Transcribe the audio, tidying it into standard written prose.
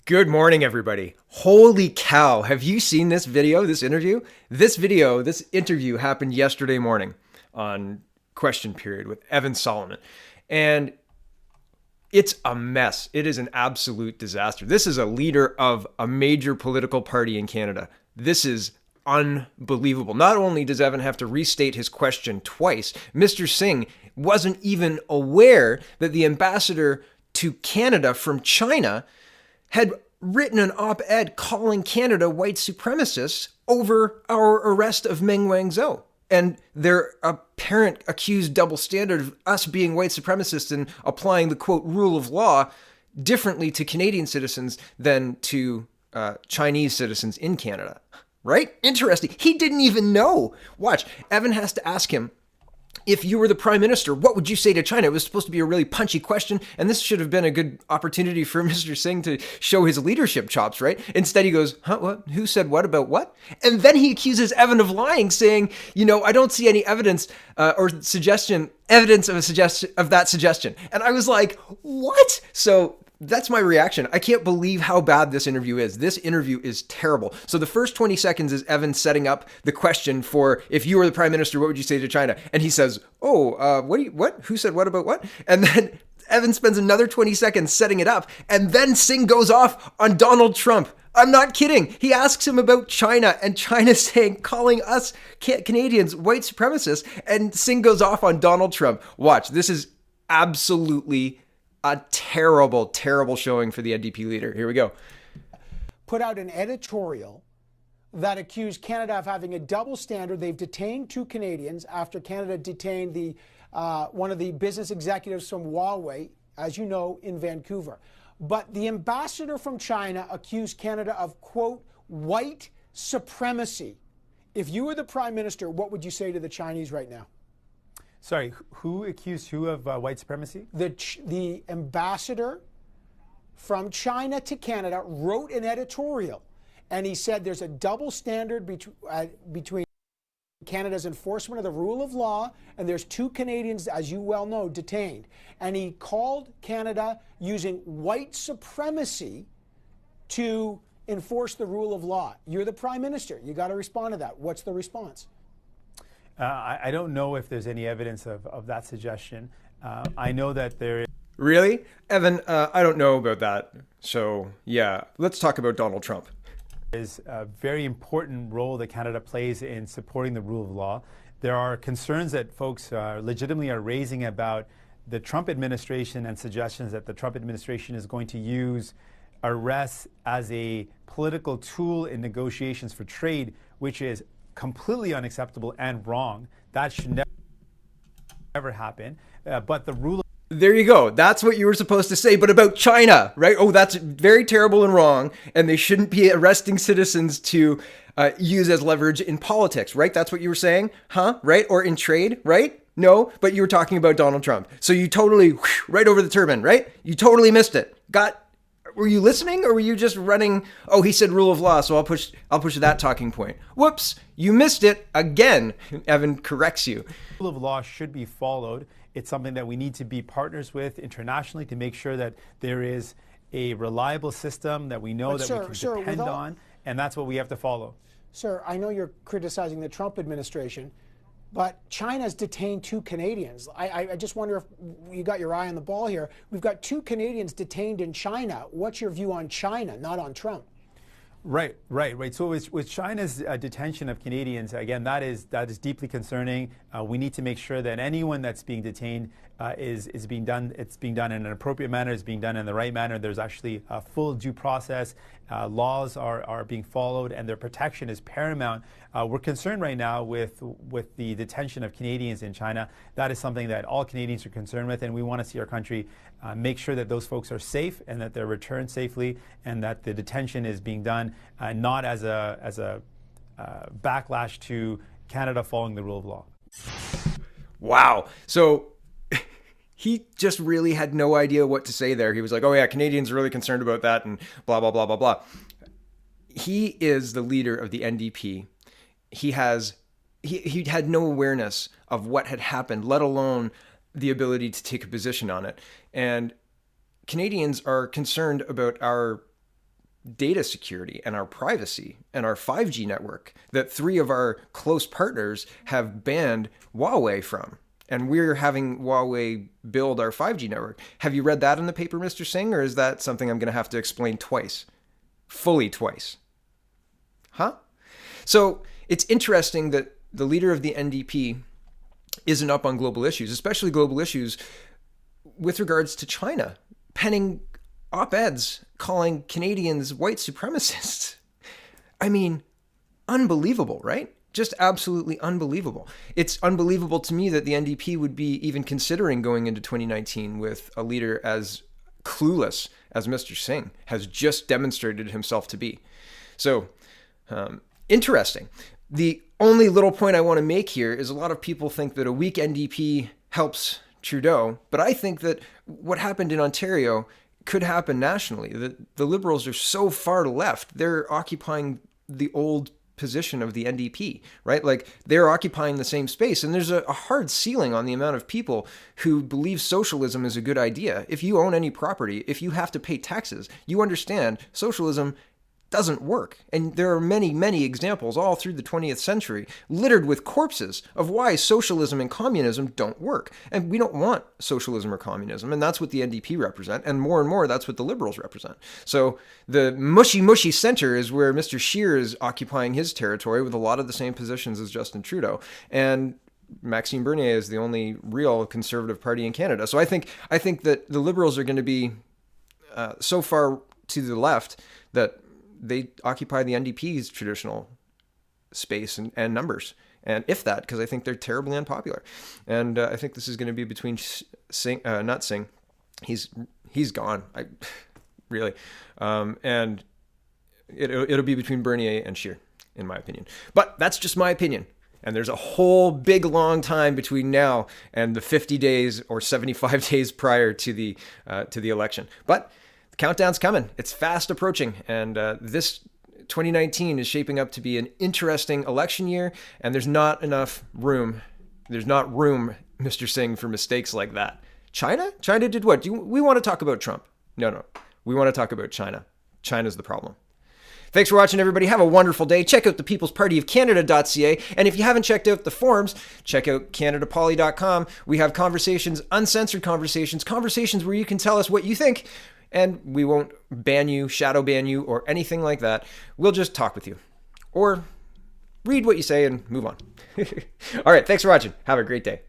Good morning, everybody. Holy cow. Have you seen this video, this interview? This interview happened yesterday morning on Question Period with Evan Solomon. And it's a mess. It is an absolute disaster. This is a leader of a major political party in Canada. This is unbelievable. Not only does Evan have to restate his question twice, Mr. Singh wasn't even aware that the ambassador to Canada from China had written an op-ed calling Canada white supremacists over our arrest of Meng Wanzhou and their apparent accused double standard of us being white supremacists and applying the, quote, rule of law differently to Canadian citizens than to Chinese citizens in Canada. Right? Interesting. He didn't even know. Watch. Evan has to ask him, if you were the prime minister, what would you say to China? It was supposed to be a really punchy question, and this should have been a good opportunity for Mr. Singh to show his leadership chops, right? Instead, he goes, huh, what? Who said what about what? And then he accuses Evan of lying, saying, I don't see any evidence evidence of that suggestion. And I was like, what? So that's my reaction. I can't believe how bad this interview is. This interview is terrible. So the first 20 seconds is Evan setting up the question for, if you were the prime minister, what would you say to China? And he says, what? Who said what about what? And then Evan spends another 20 seconds setting it up. And then Singh goes off on Donald Trump. I'm not kidding. He asks him about China, and China calling us Canadians white supremacists. And Singh goes off on Donald Trump. Watch, this is absolutely a terrible, terrible showing for the NDP leader. Here we go. Put out an editorial that accused Canada of having a double standard. They've detained two Canadians after Canada detained one of the business executives from Huawei, as you know, in Vancouver. But the ambassador from China accused Canada of, quote, white supremacy. If you were the prime minister, what would you say to the Chinese right now? Sorry, who accused who of white supremacy? The ambassador from China to Canada wrote an editorial, and he said there's a double standard between Canada's enforcement of the rule of law, and there's two Canadians, as you well know, detained. And he called Canada using white supremacy to enforce the rule of law. You're the prime minister. You got to respond to that. What's the response? I don't know if there's any evidence of that suggestion. I know that there is. Really? Evan, I don't know about that. So, yeah, let's talk about Donald Trump. Is a very important role that Canada plays in supporting the rule of law. There are concerns that folks legitimately are raising about the Trump administration and suggestions that the Trump administration is going to use arrests as a political tool in negotiations for trade, which is completely unacceptable and wrong. That should never happen. But the rule. There you go. That's what you were supposed to say. But about China, right? Oh, that's very terrible and wrong. And they shouldn't be arresting citizens to use as leverage in politics, right? That's what you were saying, huh? Right? Or in trade, right? No, but you were talking about Donald Trump. So you totally, right over the turban, right? You totally missed it. Were you listening, or were you just running? Oh, he said rule of law, so I'll push that talking point. Whoops, you missed it again. Evan corrects you. Rule of law should be followed. It's something that we need to be partners with internationally to make sure that there is a reliable system that we know we can depend on, and that's what we have to follow. Sir, I know you're criticizing the Trump administration, but China's detained two Canadians. I just wonder if you got your eye on the ball here. We've got two Canadians detained in China. What's your view on China, not on Trump? Right. So with China's detention of Canadians, again, that is deeply concerning. We need to make sure that anyone that's being detained is being done. It's being done in an appropriate manner. It's being done in the right manner. There's actually a full due process. Laws are being followed, and their protection is paramount. We're concerned right now with the detention of Canadians in China. That is something that all Canadians are concerned with, and we want to see our country make sure that those folks are safe and that they're returned safely, and that the detention is being done not as a backlash to Canada following the rule of law. Wow. So he just really had no idea what to say there. He was like, oh yeah, Canadians are really concerned about that and blah, blah, blah, blah, blah. He is the leader of the NDP. He had no awareness of what had happened, let alone the ability to take a position on it. And Canadians are concerned about our data security and our privacy and our 5G network that 3 of our close partners have banned Huawei from. And we're having Huawei build our 5G network. Have you read that in the paper, Mr. Singh, or is that something I'm going to have to explain twice? Fully twice. Huh? So it's interesting that the leader of the NDP isn't up on global issues, especially global issues with regards to China, penning op-eds calling Canadians white supremacists. I mean, unbelievable, right? Just absolutely unbelievable. It's unbelievable to me that the NDP would be even considering going into 2019 with a leader as clueless as Mr. Singh has just demonstrated himself to be. So, interesting. The only little point I want to make here is a lot of people think that a weak NDP helps Trudeau, but I think that what happened in Ontario could happen nationally. The Liberals are so far left, they're occupying the old position of the NDP, right? Like they're occupying the same space. And there's a hard ceiling on the amount of people who believe socialism is a good idea. If you own any property, if you have to pay taxes, you understand socialism doesn't work. And there are many, many examples all through the 20th century littered with corpses of why socialism and communism don't work. And we don't want socialism or communism. And that's what the NDP represent. And more, that's what the Liberals represent. So the mushy center is where Mr. Scheer is occupying his territory with a lot of the same positions as Justin Trudeau. And Maxime Bernier is the only real conservative party in Canada. So I think that the Liberals are going to be so far to the left that they occupy the NDP's traditional space and numbers. And if that, because I think they're terribly unpopular. And I think this is going to be between Singh, not Singh. He's gone. Really. And it'll be between Bernier and Scheer, in my opinion. But that's just my opinion. And there's a whole big long time between now and the 50 days or 75 days prior to the election. But countdown's coming. It's fast approaching. And this 2019 is shaping up to be an interesting election year. And there's not room, Mr. Singh, for mistakes like that. China did what? We want to talk about Trump? No. We want to talk about China. China's the problem. Thanks for watching, everybody. Have a wonderful day. Check out the peoplespartyofcanada.ca. And if you haven't checked out the forums, check out canadapoly.com. We have conversations, uncensored conversations where you can tell us what you think. And we won't ban you, shadow ban you, or anything like that. We'll just talk with you. Or read what you say and move on. All right, thanks for watching. Have a great day.